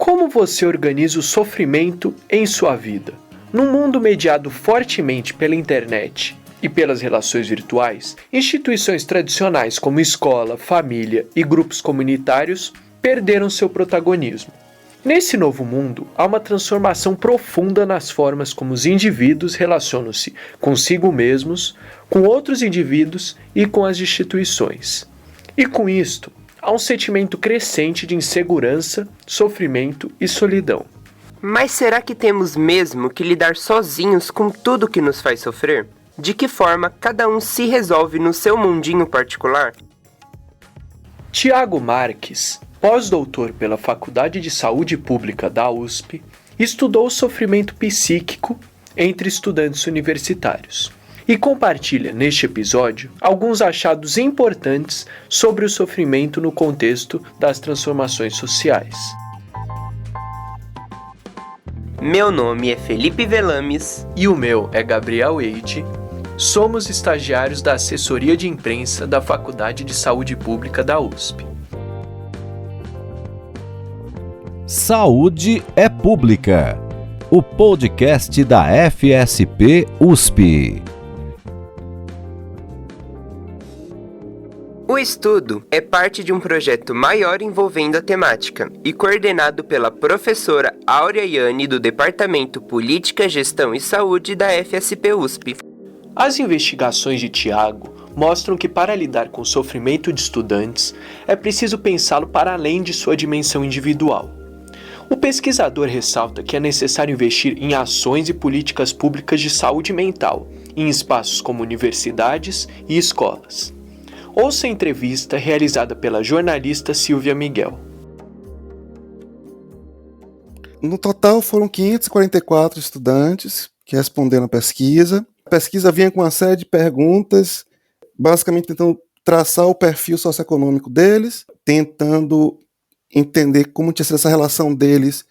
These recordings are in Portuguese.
Como você organiza o sofrimento em sua vida? Num mundo mediado fortemente pela internet e pelas relações virtuais, instituições tradicionais como escola, família e grupos comunitários perderam seu protagonismo. Nesse novo mundo, há uma transformação profunda nas formas como os indivíduos relacionam-se consigo mesmos, com outros indivíduos e com as instituições. E com isto, há um sentimento crescente de insegurança, sofrimento e solidão. Mas será que temos mesmo que lidar sozinhos com tudo que nos faz sofrer? De que forma cada um se resolve no seu mundinho particular? Tiago Marques, pós-doutor pela Faculdade de Saúde Pública da USP, estudou o sofrimento psíquico entre estudantes universitários e compartilha neste episódio alguns achados importantes sobre o sofrimento no contexto das transformações sociais. Meu nome é Felipe Velames. E o meu é Gabriel Eide. Somos estagiários da Assessoria de Imprensa da Faculdade de Saúde Pública da USP. Saúde é Pública, o podcast da FSP USP. O estudo é parte de um projeto maior envolvendo a temática e coordenado pela professora Áurea Iane do Departamento Política, Gestão e Saúde da FSP USP. As investigações de Tiago mostram que para lidar com o sofrimento de estudantes é preciso pensá-lo para além de sua dimensão individual. O pesquisador ressalta que é necessário investir em ações e políticas públicas de saúde mental em espaços como universidades e escolas. Ouça a entrevista realizada pela jornalista Silvia Miguel. No total foram 544 estudantes que responderam à pesquisa. A pesquisa vinha com uma série de perguntas, basicamente tentando traçar o perfil socioeconômico deles, tentando entender como tinha sido essa relação deles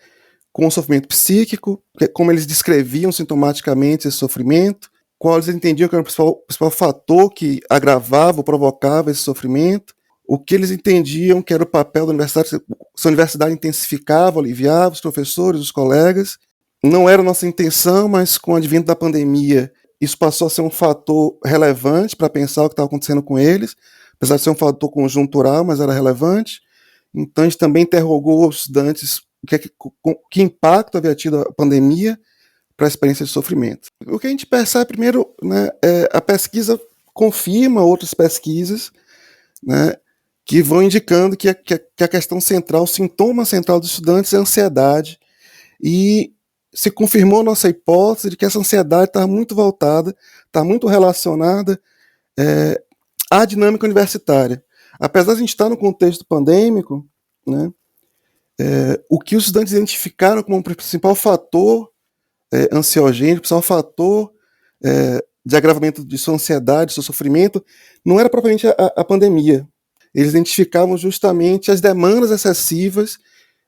com o sofrimento psíquico, como eles descreviam sintomaticamente esse sofrimento, qual eles entendiam que era o principal fator que agravava ou provocava esse sofrimento, o que eles entendiam que era o papel da universidade, se a universidade intensificava, aliviava os professores, os colegas. Não era nossa intenção, mas com o advento da pandemia, isso passou a ser um fator relevante para pensar o que estava acontecendo com eles, apesar de ser um fator conjuntural, mas era relevante. Então a gente também interrogou os estudantes que impacto havia tido a pandemia para a experiência de sofrimento. O que a gente percebe primeiro, né, a pesquisa confirma outras pesquisas, né, que vão indicando que a questão central, o sintoma central dos estudantes é a ansiedade, e se confirmou nossa hipótese de que essa ansiedade está muito voltada, está muito relacionada à dinâmica universitária. Apesar de a gente estar no contexto pandêmico, né, o que os estudantes identificaram como o principal fator ansiogênico, o principal fator de agravamento de sua ansiedade, de seu sofrimento, não era propriamente a pandemia. Eles identificavam justamente as demandas excessivas,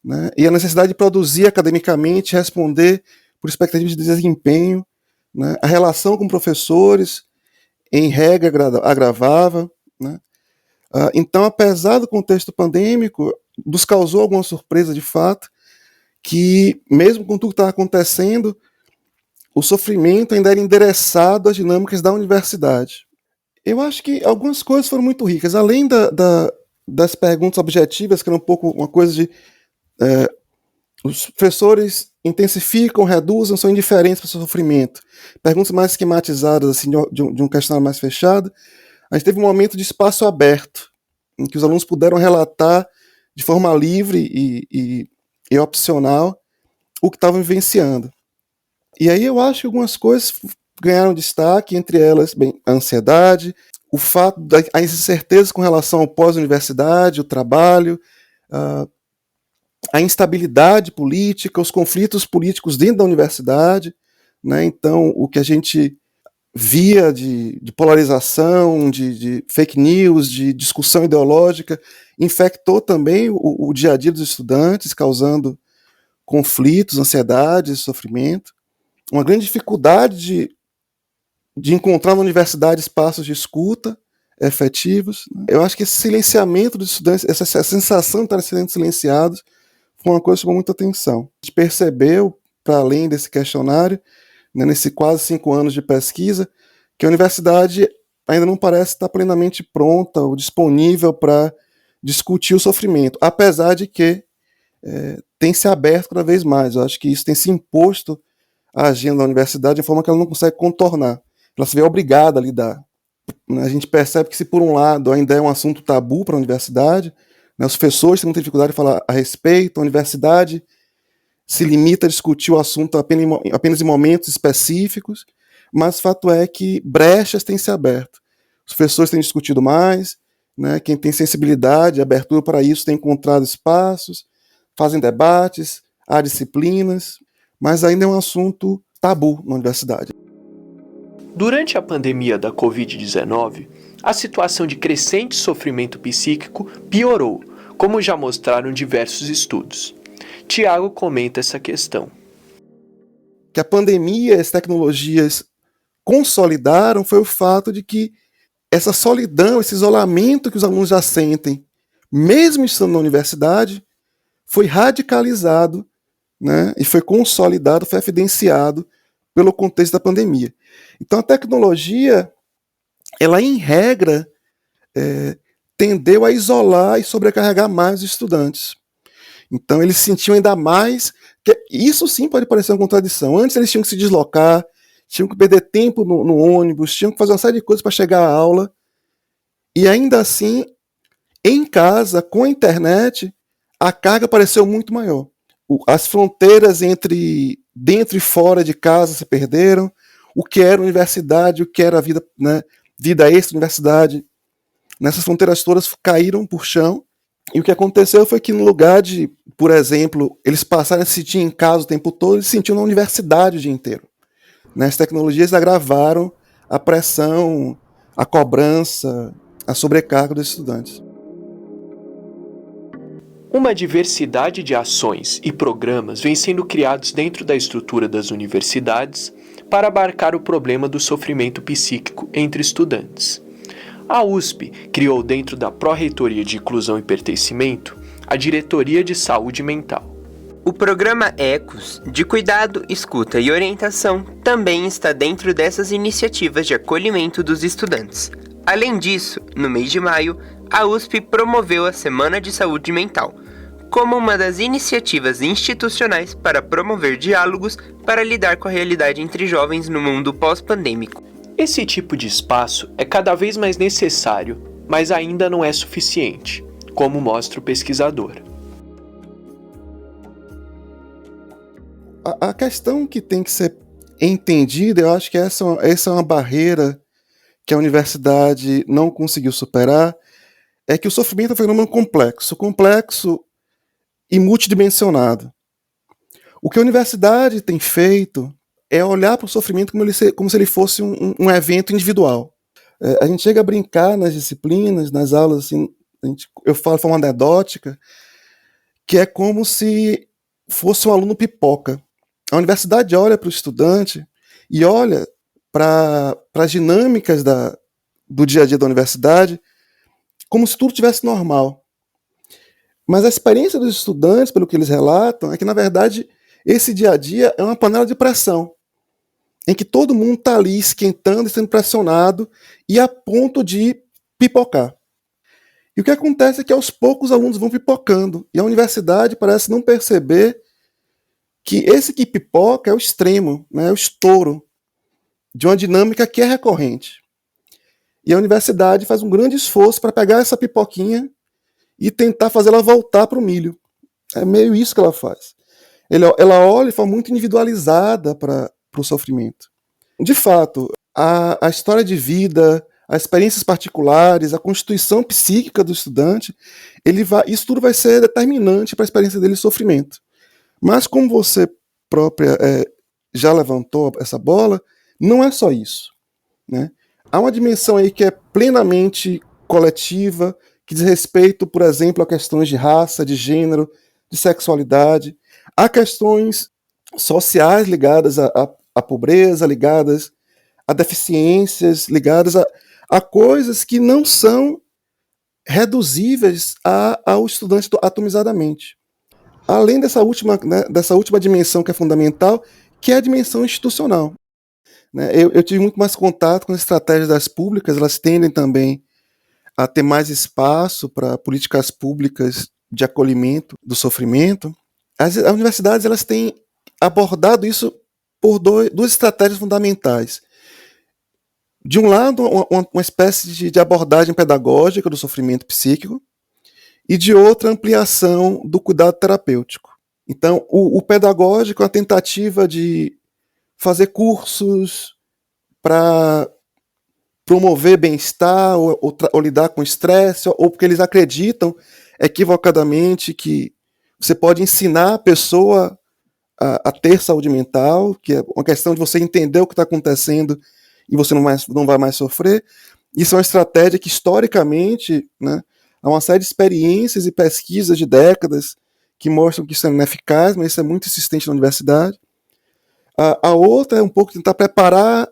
né, e a necessidade de produzir academicamente, responder por expectativas de desempenho, né, a relação com professores, em regra, agravava, né. Então, apesar do contexto pandêmico, nos causou alguma surpresa de fato, que mesmo com tudo que estava acontecendo, o sofrimento ainda era endereçado às dinâmicas da universidade. Eu acho que algumas coisas foram muito ricas, além das perguntas objetivas, que era um pouco uma coisa de os professores intensificam, reduzem, são indiferentes para o sofrimento. Perguntas mais esquematizadas, assim, de um questionário mais fechado. A gente teve um momento de espaço aberto, em que os alunos puderam relatar de forma livre e opcional o que estavam vivenciando. E aí eu acho que algumas coisas ganharam destaque, entre elas, a ansiedade, o fato das incertezas com relação ao pós-universidade, o trabalho, a instabilidade política, os conflitos políticos dentro da universidade, né? Então, o que a gente via de polarização, de fake news, de discussão ideológica, infectou também o dia a dia dos estudantes, causando conflitos, ansiedades, sofrimento. Uma grande dificuldade de encontrar na universidade espaços de escuta efetivos. Eu acho que esse silenciamento dos estudantes, essa sensação de estarem sendo silenciados, foi uma coisa que chamou muita atenção. A gente percebeu, para além desse questionário, né, nesse quase 5 anos de pesquisa, que a universidade ainda não parece estar plenamente pronta ou disponível para discutir o sofrimento, apesar de que tem se aberto cada vez mais. Eu acho que isso tem se imposto à agenda da universidade de forma que ela não consegue contornar. Ela se vê obrigada a lidar. A gente percebe que se por um lado ainda é um assunto tabu para a universidade, né, os professores têm muita dificuldade de falar a respeito, a universidade se limita a discutir o assunto apenas em momentos específicos, mas o fato é que brechas têm se aberto. Os professores têm discutido mais, né, quem tem sensibilidade, abertura para isso, tem encontrado espaços, fazem debates, há disciplinas, mas ainda é um assunto tabu na universidade. Durante a pandemia da Covid-19, a situação de crescente sofrimento psíquico piorou, como já mostraram diversos estudos. Tiago comenta essa questão. Que a pandemia e as tecnologias consolidaram foi o fato de que essa solidão, esse isolamento que os alunos já sentem, mesmo estando na universidade, foi radicalizado, né, e foi consolidado, foi evidenciado pelo contexto da pandemia. Então a tecnologia, ela em regra, tendeu a isolar e sobrecarregar mais os estudantes. Então eles sentiam ainda mais, isso sim pode parecer uma contradição. Antes eles tinham que se deslocar, tinham que perder tempo no ônibus, tinham que fazer uma série de coisas para chegar à aula, e ainda assim, em casa, com a internet, a carga pareceu muito maior. As fronteiras entre dentro e fora de casa se perderam, o que era universidade, o que era vida, né, vida extra-universidade, nessas fronteiras todas caíram por chão, e o que aconteceu foi que no lugar de, por exemplo, eles passarem a se sentir em casa o tempo todo, eles se sentiam na universidade o dia inteiro. As tecnologias agravaram a pressão, a cobrança, a sobrecarga dos estudantes. Uma diversidade de ações e programas vem sendo criados dentro da estrutura das universidades para abarcar o problema do sofrimento psíquico entre estudantes. A USP criou dentro da Pró-Reitoria de Inclusão e Pertencimento a Diretoria de Saúde Mental. O programa ECOS, de cuidado, escuta e orientação, também está dentro dessas iniciativas de acolhimento dos estudantes. Além disso, no mês de maio, a USP promoveu a Semana de Saúde Mental, como uma das iniciativas institucionais para promover diálogos para lidar com a realidade entre jovens no mundo pós-pandêmico. Esse tipo de espaço é cada vez mais necessário, mas ainda não é suficiente, como mostra o pesquisador. A questão que tem que ser entendida, eu acho que essa é uma barreira que a universidade não conseguiu superar, é que o sofrimento é um fenômeno complexo e multidimensionado. O que a universidade tem feito é olhar para o sofrimento como se ele fosse um evento individual. A gente chega a brincar nas disciplinas, nas aulas, assim, eu falo de forma anedótica, que é como se fosse um aluno pipoca. A universidade olha para o estudante e olha para as dinâmicas do dia a dia da universidade como se tudo tivesse normal. Mas a experiência dos estudantes, pelo que eles relatam, é que, na verdade, esse dia a dia é uma panela de pressão, em que todo mundo está ali esquentando e sendo pressionado e a ponto de pipocar. E o que acontece é que, aos poucos, os alunos vão pipocando, e a universidade parece não perceber que esse que pipoca é o extremo, né, é o estouro de uma dinâmica que é recorrente. E a universidade faz um grande esforço para pegar essa pipoquinha e tentar fazer ela voltar para o milho. É meio isso que ela faz. Ela olha de forma muito individualizada para o sofrimento. De fato, a história de vida, as experiências particulares, a constituição psíquica do estudante, isso tudo vai ser determinante para a experiência dele de sofrimento. Mas como você própria já levantou essa bola, não é só isso, né? Há uma dimensão aí que é plenamente coletiva, que diz respeito, por exemplo, a questões de raça, de gênero, de sexualidade. Há questões sociais ligadas à pobreza, ligadas a deficiências, ligadas a coisas que não são reduzíveis ao estudante atomizadamente. além dessa última, né, dessa última dimensão que é fundamental, que é a dimensão institucional. Né? Eu tive muito mais contato com as estratégias das públicas, elas tendem também a ter mais espaço para políticas públicas de acolhimento do sofrimento. As universidades elas têm abordado isso por duas estratégias fundamentais. De um lado, uma espécie de abordagem pedagógica do sofrimento psíquico, e de outra, ampliação do cuidado terapêutico. Então, o pedagógico é a tentativa de fazer cursos para promover bem-estar ou lidar com estresse, ou porque eles acreditam equivocadamente que você pode ensinar a pessoa a ter saúde mental, que é uma questão de você entender o que está acontecendo e você não vai mais sofrer. Isso é uma estratégia que, historicamente, né, há uma série de experiências e pesquisas de décadas que mostram que isso é ineficaz, mas isso é muito insistente na universidade. A outra é um pouco tentar preparar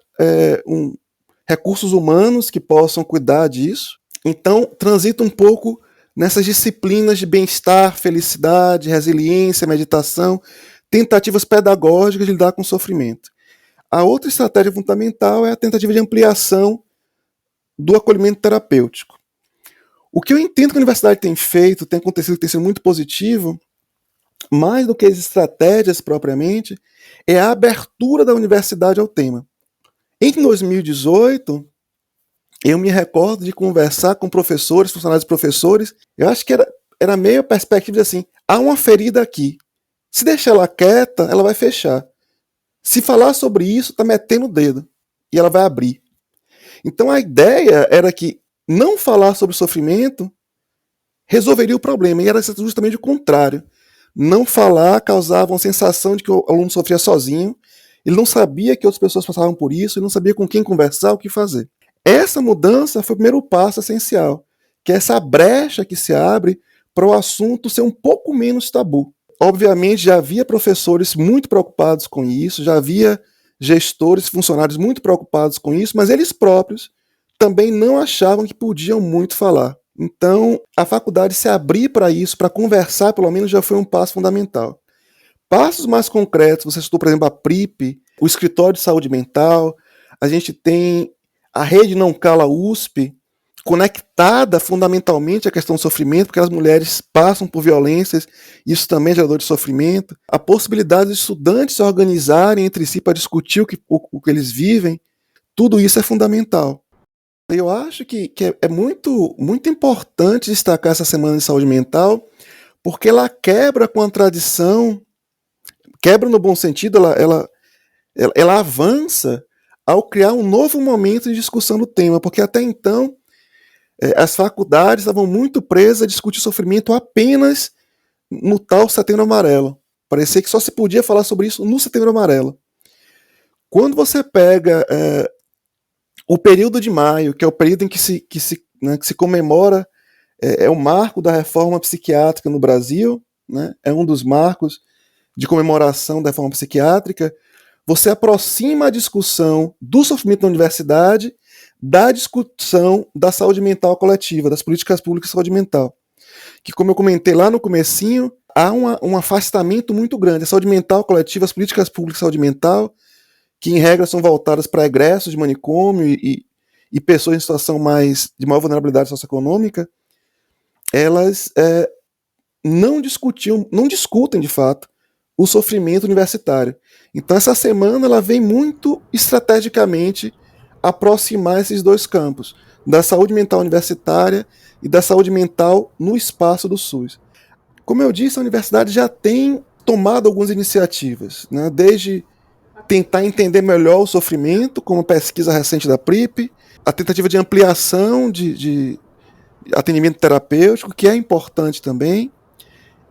recursos humanos que possam cuidar disso. Então, transita um pouco nessas disciplinas de bem-estar, felicidade, resiliência, meditação, tentativas pedagógicas de lidar com o sofrimento. A outra estratégia fundamental é a tentativa de ampliação do acolhimento terapêutico. O que eu entendo que a universidade tem feito, tem acontecido, tem sido muito positivo, mais do que as estratégias propriamente, é a abertura da universidade ao tema. Em 2018, eu me recordo de conversar com professores, funcionários e professores, eu acho que era meio a perspectiva de assim, há uma ferida aqui, se deixar ela quieta, ela vai fechar. Se falar sobre isso, está metendo o dedo, e ela vai abrir. Então a ideia era que não falar sobre sofrimento resolveria o problema, e era justamente o contrário. Não falar causava uma sensação de que o aluno sofria sozinho, ele não sabia que outras pessoas passavam por isso, ele não sabia com quem conversar, o que fazer. Essa mudança foi o primeiro passo essencial, que é essa brecha que se abre para o assunto ser um pouco menos tabu. Obviamente já havia professores muito preocupados com isso, já havia gestores, funcionários muito preocupados com isso, mas eles próprios também não achavam que podiam muito falar. Então, a faculdade se abrir para isso, para conversar, pelo menos já foi um passo fundamental. Passos mais concretos, você citou, por exemplo, a PRIP, o Escritório de Saúde Mental, a gente tem a Rede Não Cala USP, conectada fundamentalmente à questão do sofrimento, porque as mulheres passam por violências, isso também é gerador de sofrimento. A possibilidade de estudantes se organizarem entre si para discutir o que eles vivem, tudo isso é fundamental. Eu acho que é muito, muito importante destacar essa Semana de Saúde Mental, porque ela quebra com a tradição, quebra no bom sentido, ela avança ao criar um novo momento de discussão do tema, porque até então as faculdades estavam muito presas a discutir sofrimento apenas no tal Setembro Amarelo. Parecia que só se podia falar sobre isso no Setembro Amarelo. Quando você pega o período de maio, que é o período em que se comemora, é o marco da reforma psiquiátrica no Brasil, né? É um dos marcos de comemoração da reforma psiquiátrica, você aproxima a discussão do sofrimento na universidade da discussão da saúde mental coletiva, das políticas públicas de saúde mental. Que, como eu comentei lá no comecinho, há um afastamento muito grande. A saúde mental coletiva, as políticas públicas de saúde mental, que em regra são voltadas para egressos de manicômio e pessoas em situação de maior vulnerabilidade socioeconômica, elas não discutem de fato o sofrimento universitário. Então essa semana ela vem muito estrategicamente aproximar esses dois campos, da saúde mental universitária e da saúde mental no espaço do SUS. Como eu disse, a universidade já tem tomado algumas iniciativas, né? Desde tentar entender melhor o sofrimento, como a pesquisa recente da PRIP, a tentativa de ampliação de atendimento terapêutico, que é importante também,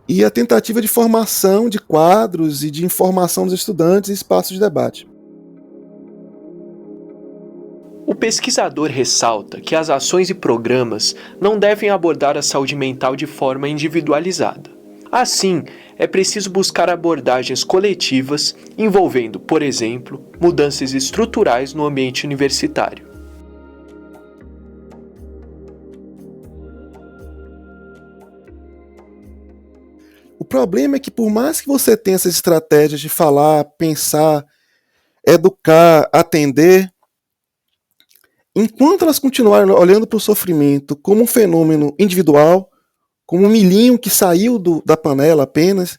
e a tentativa de formação de quadros e de informação dos estudantes e espaços de debate. O pesquisador ressalta que as ações e programas não devem abordar a saúde mental de forma individualizada. Assim, é preciso buscar abordagens coletivas envolvendo, por exemplo, mudanças estruturais no ambiente universitário. O problema é que por mais que você tenha essas estratégias de falar, pensar, educar, atender, enquanto elas continuarem olhando para o sofrimento como um fenômeno individual, como um milhinho que saiu da panela apenas,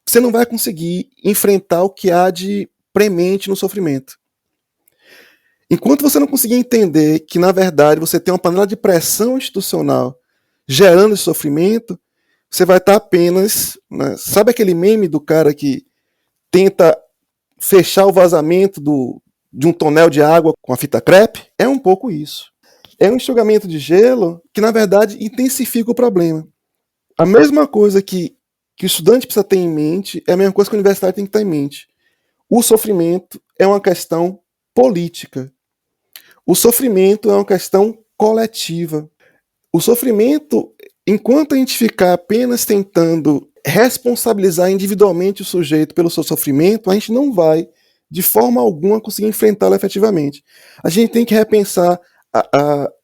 você não vai conseguir enfrentar o que há de premente no sofrimento. Enquanto você não conseguir entender que, na verdade, você tem uma panela de pressão institucional gerando esse sofrimento, você vai estar apenas... Né, sabe aquele meme do cara que tenta fechar o vazamento de um tonel de água com a fita crepe? É um pouco isso. É um enxugamento de gelo que, na verdade, intensifica o problema. A mesma coisa que o estudante precisa ter em mente é a mesma coisa que a universidade tem que ter em mente. O sofrimento é uma questão política. O sofrimento é uma questão coletiva. O sofrimento, enquanto a gente ficar apenas tentando responsabilizar individualmente o sujeito pelo seu sofrimento, a gente não vai, de forma alguma, conseguir enfrentá-lo efetivamente. A gente tem que repensar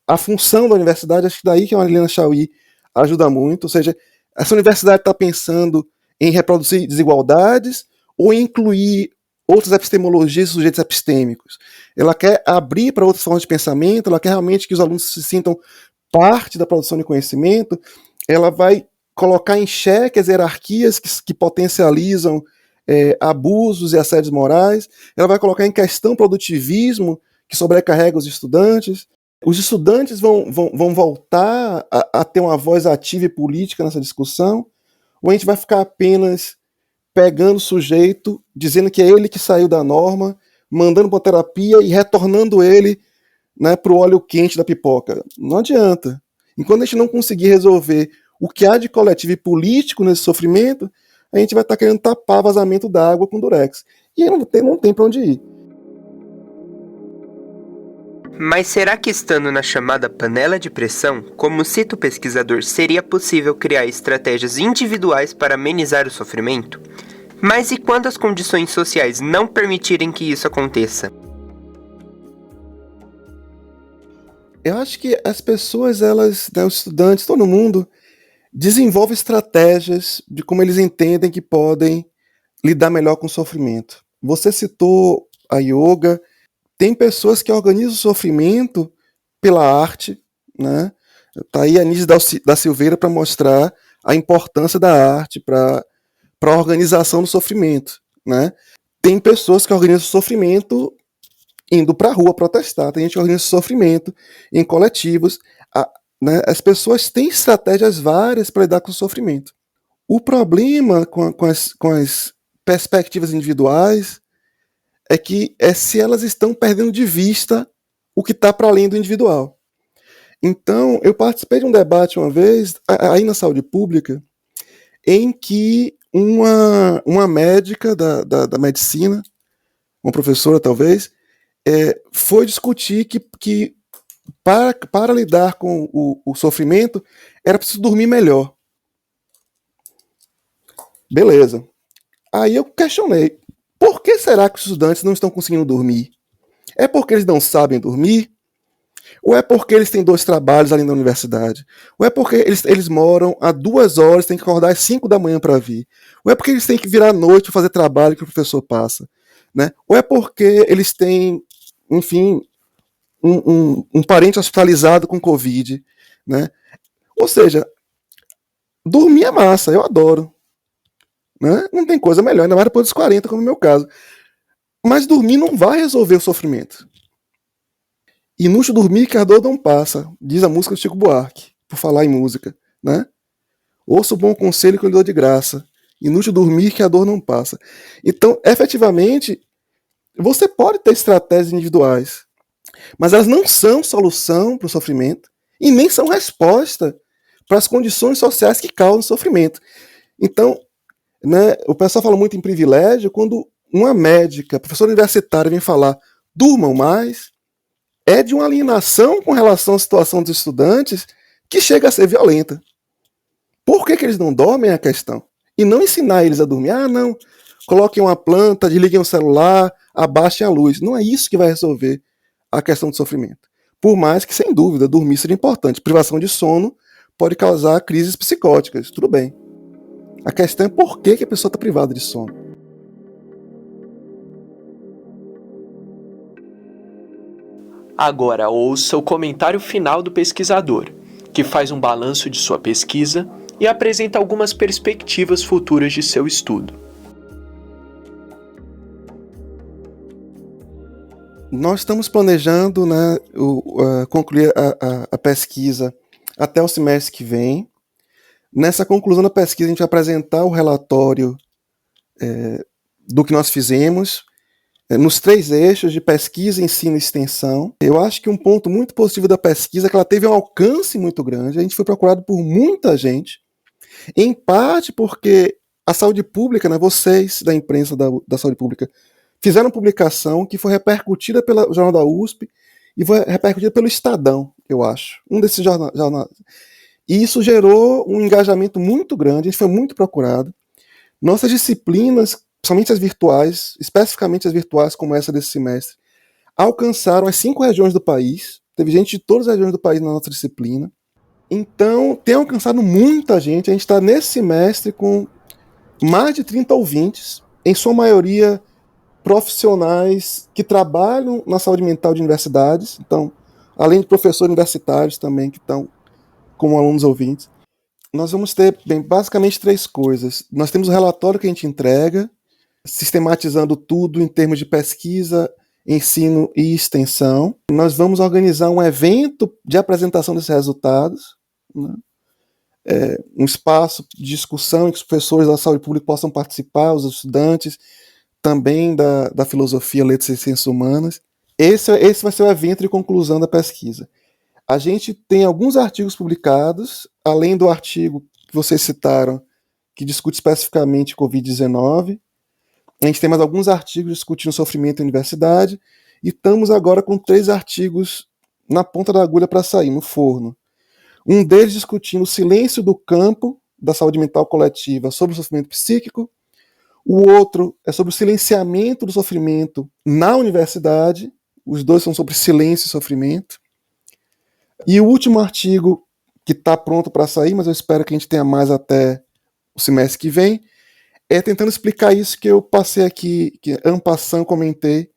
a função da universidade, acho que daí que a Marilena Chauí ajuda muito, ou seja, essa universidade está pensando em reproduzir desigualdades ou em incluir outras epistemologias e sujeitos epistêmicos. Ela quer abrir para outras formas de pensamento, ela quer realmente que os alunos se sintam parte da produção de conhecimento, ela vai colocar em xeque as hierarquias que potencializam abusos e assédios morais, ela vai colocar em questão o produtivismo que sobrecarrega os estudantes. Os estudantes vão voltar a ter uma voz ativa e política nessa discussão, ou a gente vai ficar apenas pegando o sujeito, dizendo que é ele que saiu da norma, mandando para terapia e retornando ele, né, para o óleo quente da pipoca? Não adianta. Enquanto a gente não conseguir resolver o que há de coletivo e político nesse sofrimento, a gente vai estar querendo tapar vazamento d'água com durex. E aí não tem para onde ir. Mas será que, estando na chamada panela de pressão, como cita o pesquisador, seria possível criar estratégias individuais para amenizar o sofrimento? Mas e quando as condições sociais não permitirem que isso aconteça? Eu acho que as pessoas, elas, né, os estudantes, todo mundo, desenvolve estratégias de como eles entendem que podem lidar melhor com o sofrimento. Você citou a yoga. Tem pessoas que organizam o sofrimento pela arte, né? Tá aí a Anísio da Silveira para mostrar a importância da arte para a organização do sofrimento, né? Tem pessoas que organizam o sofrimento indo para a rua protestar, tem gente que organiza o sofrimento em coletivos, né? As pessoas têm estratégias várias para lidar com o sofrimento. O problema com as perspectivas individuais é se elas estão perdendo de vista o que está para além do individual. Então, eu participei de um debate uma vez, aí na saúde pública, em que uma médica da medicina, uma professora talvez, foi discutir que para lidar com o sofrimento era preciso dormir melhor. Beleza. Aí eu questionei, por que será que os estudantes não estão conseguindo dormir? É porque eles não sabem dormir? Ou é porque eles têm 2 trabalhos além da universidade? Ou é porque eles moram a 2 horas, têm que acordar às 5 da manhã para vir? Ou é porque eles têm que virar à noite para fazer trabalho que o professor passa? Né? Ou é porque eles têm, enfim, um parente hospitalizado com Covid? Né? Ou seja, dormir é massa, eu adoro. Né? Não tem coisa melhor, ainda mais depois dos 40, como no meu caso. Mas dormir não vai resolver o sofrimento. Inútil dormir que a dor não passa, diz a música do Chico Buarque, por falar em música. Né? Ouça o bom conselho que eu lhe dou de graça. Inútil dormir que a dor não passa. Então, efetivamente, você pode ter estratégias individuais, mas elas não são solução para o sofrimento e nem são resposta para as condições sociais que causam sofrimento. Então, né, o pessoal fala muito em privilégio quando uma médica, professora universitária, vem falar durmam mais, é de uma alienação com relação à situação dos estudantes que chega a ser violenta. Por que eles não dormem é a questão. E não ensinar eles a dormir. Ah, não, coloquem uma planta, desliguem o celular, abaixem a luz. Não é isso que vai resolver a questão do sofrimento. Por mais que, sem dúvida, dormir seja importante. Privação de sono pode causar crises psicóticas, tudo bem. A questão é por que a pessoa está privada de sono. Agora ouça o comentário final do pesquisador, que faz um balanço de sua pesquisa e apresenta algumas perspectivas futuras de seu estudo. Nós estamos planejando, né, concluir a pesquisa até o semestre que vem. Nessa conclusão da pesquisa, a gente vai apresentar o relatório do que nós fizemos nos 3 eixos de pesquisa, ensino e extensão. Eu acho que um ponto muito positivo da pesquisa é que ela teve um alcance muito grande. A gente foi procurado por muita gente, em parte porque a saúde pública, né, vocês da imprensa da saúde pública, fizeram publicação que foi repercutida pelo Jornal da USP e foi repercutida pelo Estadão, eu acho. Um desses jornais. E isso gerou um engajamento muito grande, a gente foi muito procurado. Nossas disciplinas, somente as virtuais, especificamente as virtuais como essa desse semestre, alcançaram as 5 regiões do país. Teve gente de todas as regiões do país na nossa disciplina. Então, tem alcançado muita gente. A gente está nesse semestre com mais de 30 ouvintes, em sua maioria profissionais que trabalham na saúde mental de universidades, então, além de professores universitários também que estão como alunos ouvintes. Nós vamos ter, basicamente 3 coisas. Nós temos o relatório que a gente entrega, sistematizando tudo em termos de pesquisa, ensino e extensão. Nós vamos organizar um evento de apresentação desses resultados, né? Um espaço de discussão em que os professores da saúde pública possam participar, os estudantes, também da filosofia, letras e ciências humanas. Esse vai ser o evento de conclusão da pesquisa. A gente tem alguns artigos publicados, além do artigo que vocês citaram, que discute especificamente Covid-19. A gente tem mais alguns artigos discutindo sofrimento em universidade, e estamos agora com 3 artigos na ponta da agulha para sair, no forno. Um deles discutindo o silêncio do campo da saúde mental coletiva sobre o sofrimento psíquico. O outro é sobre o silenciamento do sofrimento na universidade. Os 2 são sobre silêncio e sofrimento. E o último artigo, que está pronto para sair, mas eu espero que a gente tenha mais até o semestre que vem, é tentando explicar isso que eu passei aqui, que en passant comentei,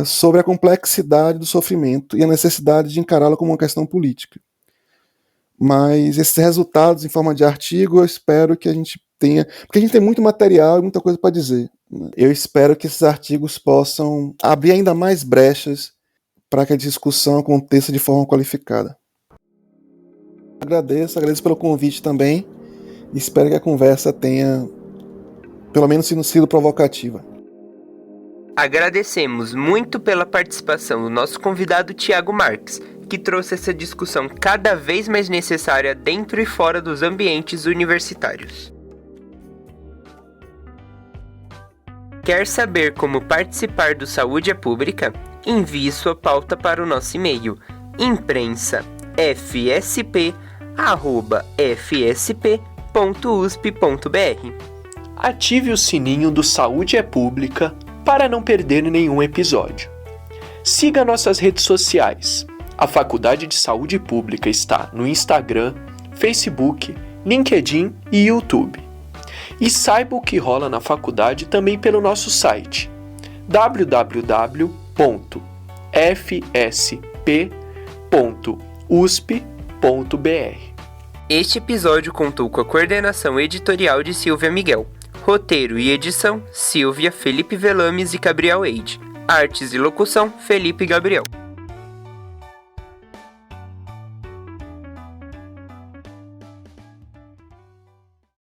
sobre a complexidade do sofrimento e a necessidade de encará-lo como uma questão política. Mas esses resultados em forma de artigo, eu espero que a gente tenha, porque a gente tem muito material e muita coisa para dizer, né? Eu espero que esses artigos possam abrir ainda mais brechas para que a discussão aconteça de forma qualificada. Agradeço pelo convite também, e espero que a conversa tenha, pelo menos, sido provocativa. Agradecemos muito pela participação do nosso convidado Thiago Marques, que trouxe essa discussão cada vez mais necessária dentro e fora dos ambientes universitários. Quer saber como participar do Saúde é Pública? Envie sua pauta para o nosso e-mail imprensa.fsp@fsp.usp.br. Ative o sininho do Saúde é Pública para não perder nenhum episódio. Siga nossas redes sociais. A Faculdade de Saúde Pública está no Instagram, Facebook, LinkedIn e YouTube. E saiba o que rola na faculdade também pelo nosso site www.fsp.usp.br. Este episódio contou com a coordenação editorial de Silvia Miguel, roteiro e edição Silvia, Felipe Velames e Gabriel Eide, artes e locução Felipe Gabriel.